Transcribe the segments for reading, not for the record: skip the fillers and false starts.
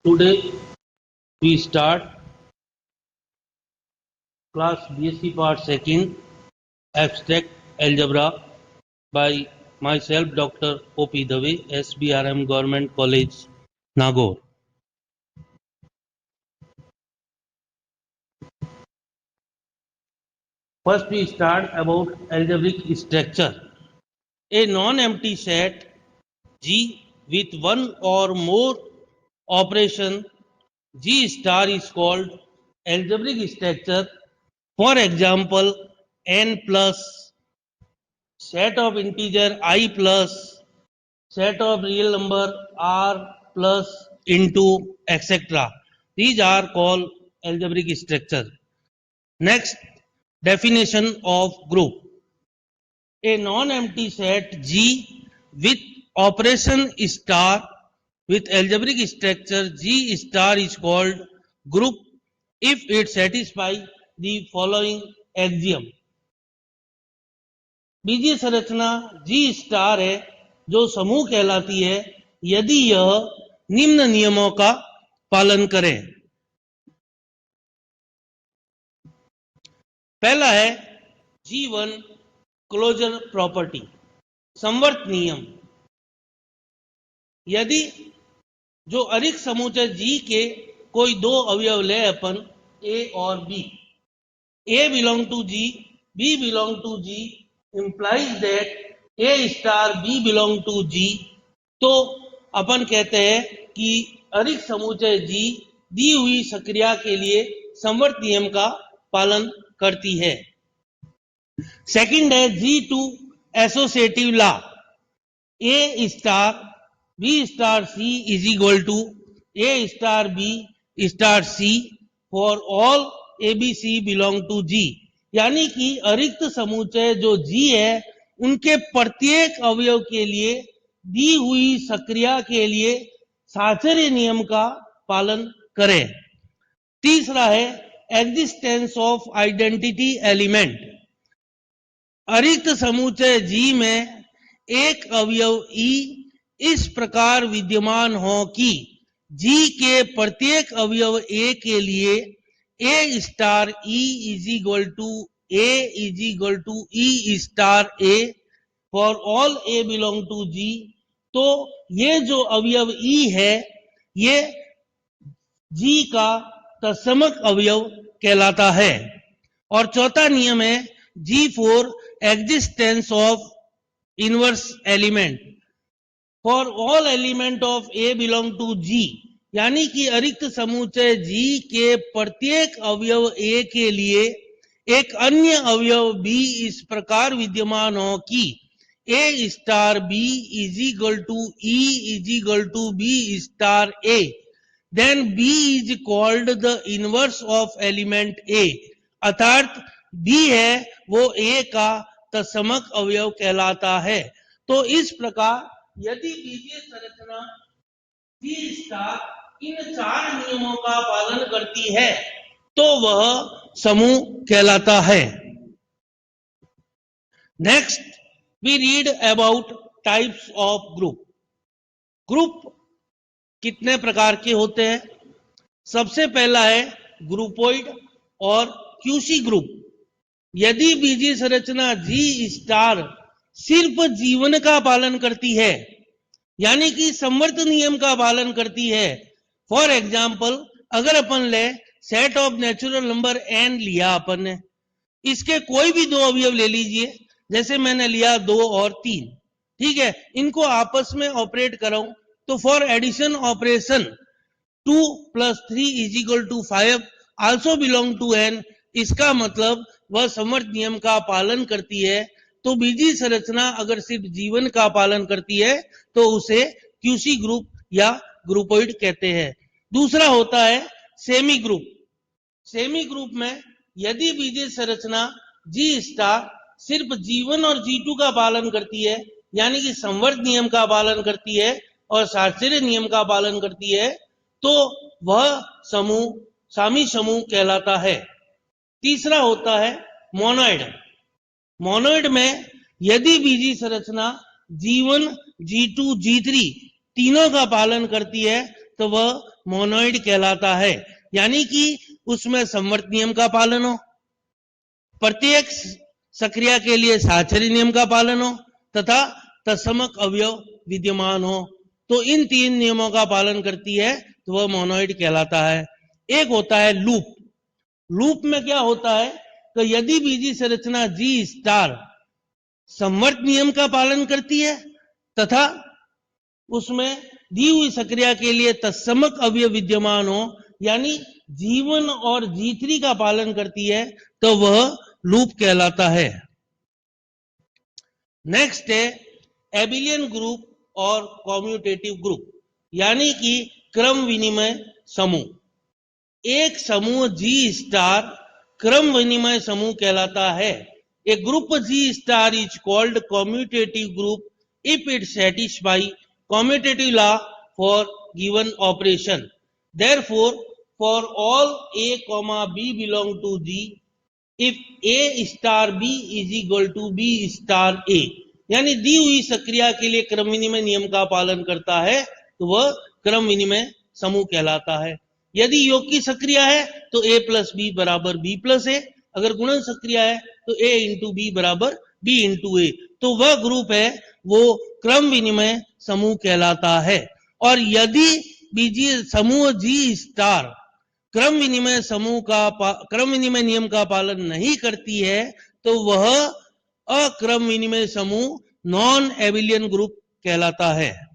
Today we start class BSc Part 2nd Abstract Algebra by myself Dr. O.P. Dave, SBRM Government College, Nagaur. First we start about algebraic structure. A non-empty set G with one or more operation G star is called algebraic structure. For example, n plus set of integer I plus set of real number r plus into etc. These are called algebraic structure. Next, definition of group. A non-empty set G with operation star with algebraic structure G star is called group if it satisfies the following axiom. बीजीय संरचना जी star है जो समूह कहलाती है यदि यह निम्न नियमों का पालन करे। पहला है G1 क्लोजर प्रॉपर्टी, संवर्त नियम। यदि जो अरिक्त समुच्चय G के कोई दो अवयव ले अपन A और B, A belong to G, B belong to G, implies that A star B belong to G, तो अपन कहते हैं कि अरिक्त समुच्चय G दी हुई सक्रिया के लिए संवर्त नियम का पालन करती है। सेकंड है G2 associative law, A star B star C is equal to A star B star C for all ABC belong to G, यानी कि अरिक्त समुच्चय जो G है उनके प्रत्येक अवयव के लिए दी हुई सक्रिया के लिए साहचर्य नियम का पालन करें। तीसरा है एग्जिस्टेंस ऑफ आइडेंटिटी एलिमेंट। अरिक्त समुच्चय G में एक अवयव E इस प्रकार विद्यमान हो कि G के प्रत्येक अवयव A के लिए A star E is equal to A is equal to E star A for all A belong to G, तो ये जो अवयव E है ये G का तत्समक अवयव कहलाता है। और चौथा नियम है G4 existence of inverse element for all element of A belong to G, यानी कि अरिक्त समुच्चय G के प्रत्येक अवयव A के लिए एक अन्य अवयव B इस प्रकार विद्यमान हो कि A star B is equal to E is equal to B star A, then B is called the inverse of element A, अर्थात B है वो A का तत्समक अवयव कहलाता है। तो इस प्रकार यदि बीजीय संरचना G स्टार इन चार नियमों का पालन करती है तो वह समूह कहलाता है। Next we read about types of group. Group कितने प्रकार के होते हैं? सबसे पहला है ग्रुपोइड और क्यूसी ग्रुप। यदि बीजीय संरचना G स्टार सिर्फ जीवन का पालन करती है, यानी कि संवर्त नियम का पालन करती है, फॉर एग्जाम्पल अगर अपन ले set of natural number n लिया अपन ने, इसके कोई भी दो अवयव ले लीजिए, जैसे मैंने लिया 2 और 3, ठीक है, इनको आपस में ऑपरेट कराऊं तो for addition operation 2 + 3 is equal to 5 also belong to n, इसका मतलब वह संवर्त नियम का पालन करती है। तो बीजीय संरचना अगर सिर्फ जीवन का पालन करती है तो उसे क्यूसी ग्रुप या ग्रुपोइड कहते हैं। दूसरा होता है सेमी ग्रुप। सेमी ग्रुप में यदि बीजीय संरचना G स्टार सिर्फ G1 और G2 का पालन करती है, यानी कि संवर्त नियम का पालन करती है और साहचर्य नियम का पालन करती है, तो वह समूह सामी समूह कहलाता है। तीसरा होता है मोनोइड। मोनोइड में यदि बीजीय संरचना G1, G2, G3 तीनों का पालन करती है तो वह मोनोइड कहलाता है, यानी कि उसमें समवर्त नियम का पालन हो, प्रत्येक सक्रिया के लिए साहचर्य नियम का पालन हो तथा तत्समक अवयव विद्यमान हो। तो इन तीन नियमों का पालन करती है तो वह मोनोइड कहलाता है। एक होता है लूप। लूप में क्या होता है तो यदि बीजी संरचना जी स्टार समवर्त नियम का पालन करती है तथा उसमें दी हुई सक्रिया के लिए तत्समक अवयव विद्यमान हो, यानी G1 और G3 का पालन करती है, तो वह लूप कहलाता है। नेक्स्ट है एबिलियन ग्रुप और कॉम्यूटेटिव ग्रुप, यानी कि क्रम विनिमय समूह। एक समूह G स्टार क्रम विनिमय समूह कहलाता है। A group G star is called commutative group if it satisfy commutative law for given operation. Therefore, for all A, B belong to G, if A star B is equal to B star A, यानी दी हुई सक्रिया के लिए क्रम विनिमय नियम का पालन करता है तो वह क्रम विनिमय समूह कहलाता है। यदि योग की सक्रिया है तो A प्लस बी बराबर B प्लस A, अगर गुणन सक्रिया है तो A इंटू बी बराबर B इंटू A, तो वह ग्रुप है वो क्रम विनिमय समूह कहलाता है। और यदि बीजीय समूह G स्टार क्रम विनिमय नियम का पालन नहीं करती है तो वह अक्रम विनिमय समूह नॉन एबिलियन ग्रुप कहलाता है।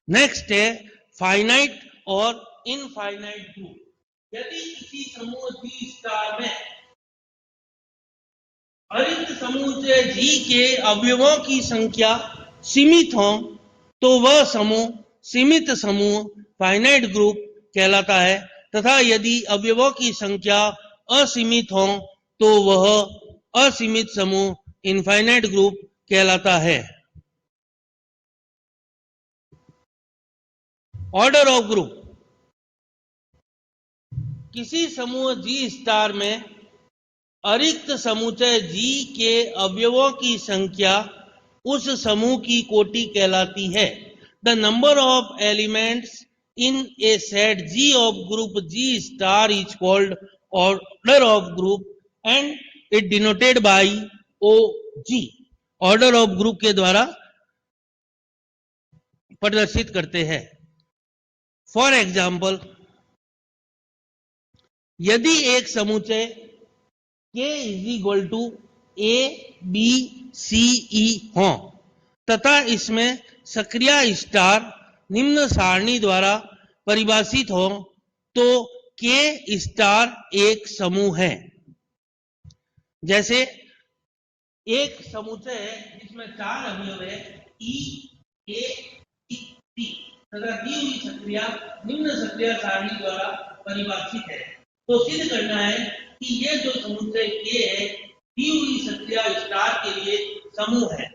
नेक्स्ट है फाइनाइट और इनफाइनाइट ग्रुप। यदि किसी समूह G स्टार में अरिक्त समूह से G के अवयवों की संख्या सीमित हो तो वह समूह सीमित समूह फाइनाइट ग्रुप कहलाता है, तथा यदि अवयवों की संख्या असीमित हो तो वह असीमित समूह इनफाइनाइट ग्रुप कहलाता है। Order of group. किसी समूह G स्टार में अरिक्त समुच्चय G के अवयवों की संख्या उस समूह की कोटि कहलाती है। The number of elements in A set G of group G star is called order of group and it denoted by OG। Order of group के द्वारा प्रदर्शित करते हैं। फॉर एग्जाम्पल, यदि एक समुच्चय K is equal to ABCE हो तथा इसमें सक्रिया स्टार निम्न सारणी द्वारा परिभाषित हो तो K स्टार एक समूह है। जैसे एक समुच्चय है जिसमें 4 अवयव है E, A, B, C तथा दी हुई सक्रिया निम्न सक्रिया सारणी द्वारा परिभाषित है, तो सिद्ध करना है कि ये जो समुच्चय K है दी हुई सक्रिया स्टार के लिए समूह है।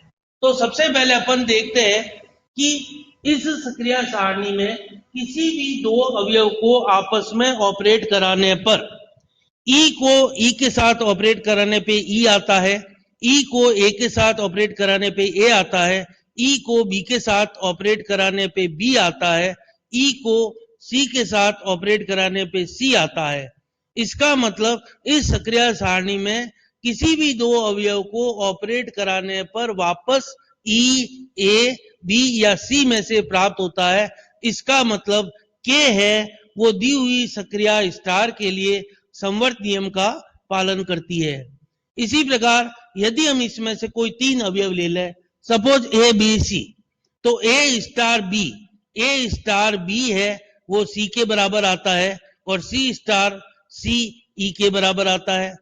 तो सबसे पहले अपन देखते हैं कि इस सक्रिया सारणी में किसी भी दो अवयव को आपस में ऑपरेट कराने पर E को E के साथ ऑपरेट कराने पे E आता है, E को A के साथ ऑपरेट कराने पे A आता है, E को B के साथ ऑपरेट कराने पे B आता है, E को C के साथ ऑपरेट कराने पे C आता है। इसका मतलब इस सक्रिया सारणी में किसी भी दो अवयव को ऑपरेट कराने पर वापस E, A, B या C में से प्राप्त होता है। इसका मतलब K है वो दी हुई सक्रिया स्टार के लिए समवर्त नियम का पालन करती है। इसी प्रकार यदि हम इसमें से कोई 3 अवयव ले लें, सपोज A, B, C, तो A स्टार B है वो C के बराबर आता है और C स्टार C E के बराबर आता है।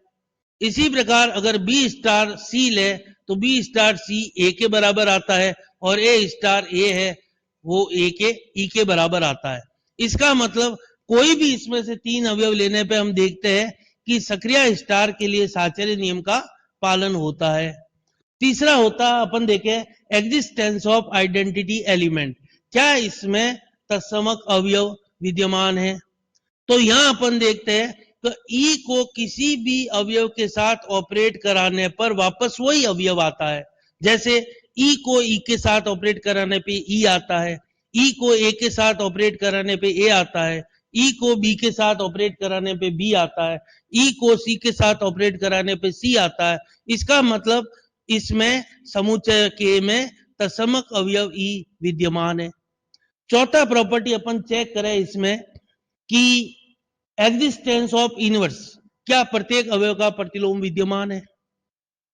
इसी प्रकार अगर B स्टार C ले तो B स्टार C A के बराबर आता है और A स्टार A है वो A के E के बराबर आता है। इसका मतलब कोई भी इसमें से 3 अवयव लेने पे हम देखते हैं कि सक्रिया स्टार के लिए साहचर्य नियम का पालन होता है। तीसरा होता अपन देखें एग्जिस्टेंस ऑफ आइडेंटिटी एलिमेंट। क्या इसमें तत्समक अवयव विद्यमान है? तो यहां अपन देखते हैं तो E को किसी भी अवयव के साथ ऑपरेट कराने पर वापस वही अवयव आता है। जैसे E को E के साथ ऑपरेट कराने पे E आता है, ई को ए के साथ ऑपरेट कराने पे ए आता है, ई को बी के साथ ऑपरेट कराने पे बी आता है, ई को सी के साथ ऑपरेट कराने पे सी आता है। इसका मतलब इसमें समुच्चय के में तत्समक अवयव ई विद्यमान है। चौथा प्रॉपर्टी अपन चेक करें इसमें कि एग्जिस्टेंस ऑफ इनवर्स, क्या प्रत्येक अवयव का प्रतिलोम विद्यमान है,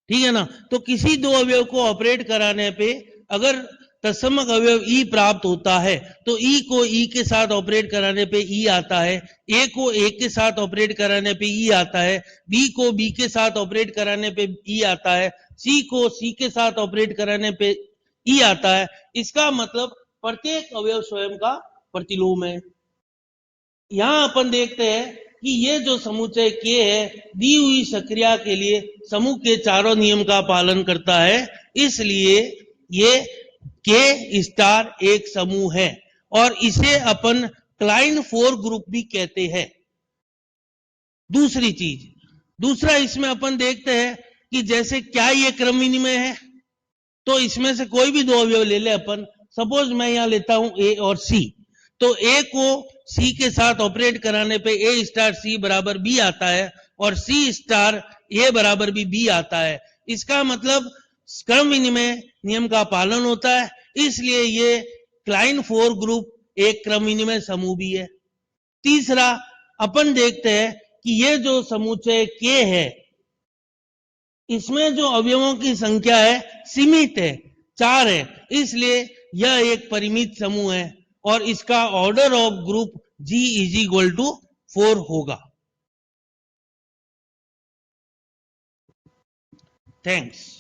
ठीक है ना। तो किसी दो अवयव को ऑपरेट कराने पे अगर तत्समक अवयव ई प्राप्त होता है तो ई को ई के साथ ऑपरेट कराने पे ई आता है, ए को ए के साथ ऑपरेट कराने पे ई आता है, बी को बी के साथ ऑपरेट कराने पे ई आता है, सी को सी के साथ ऑपरेट कराने पे ई आता है। इसका मतलब प्रत्येक अवयव स्वयं का प्रतिलोम है। यहां अपन देखते हैं कि ये जो समुच्चय के है दी हुई सक्रिया के लिए समूह के चारों नियम का पालन करता है, इसलिए ये के स्टार एक समूह है और इसे अपन क्लाइन फोर ग्रुप भी कहते हैं। दूसरी चीज, दूसरा इसमें अपन देखते हैं कि जैसे क्या ये क्रम विनिमय है, तो इसमें से कोई भी दो अवयव ले ले अपन, सपोज मैं यहां लेता हूं ए और सी, तो ए को सी के साथ ऑपरेट कराने पे ए स्टार सी बराबर बी आता है और सी स्टार ए बराबर भी बी आता है। इसका मतलब क्रम विनिमय नियम का पालन होता है, इसलिए ये क्लाइन फोर ग्रुप एक क्रम विनिमय समूह भी है। तीसरा अपन देखते हैं कि ये जो समुच्चय के है इसमें जो अवयवों की संख्या है सीमित है, 4 है, इसलिए यह एक परिमित समूह है और इसका order of group G is equal to 4 होगा। थैंक्स।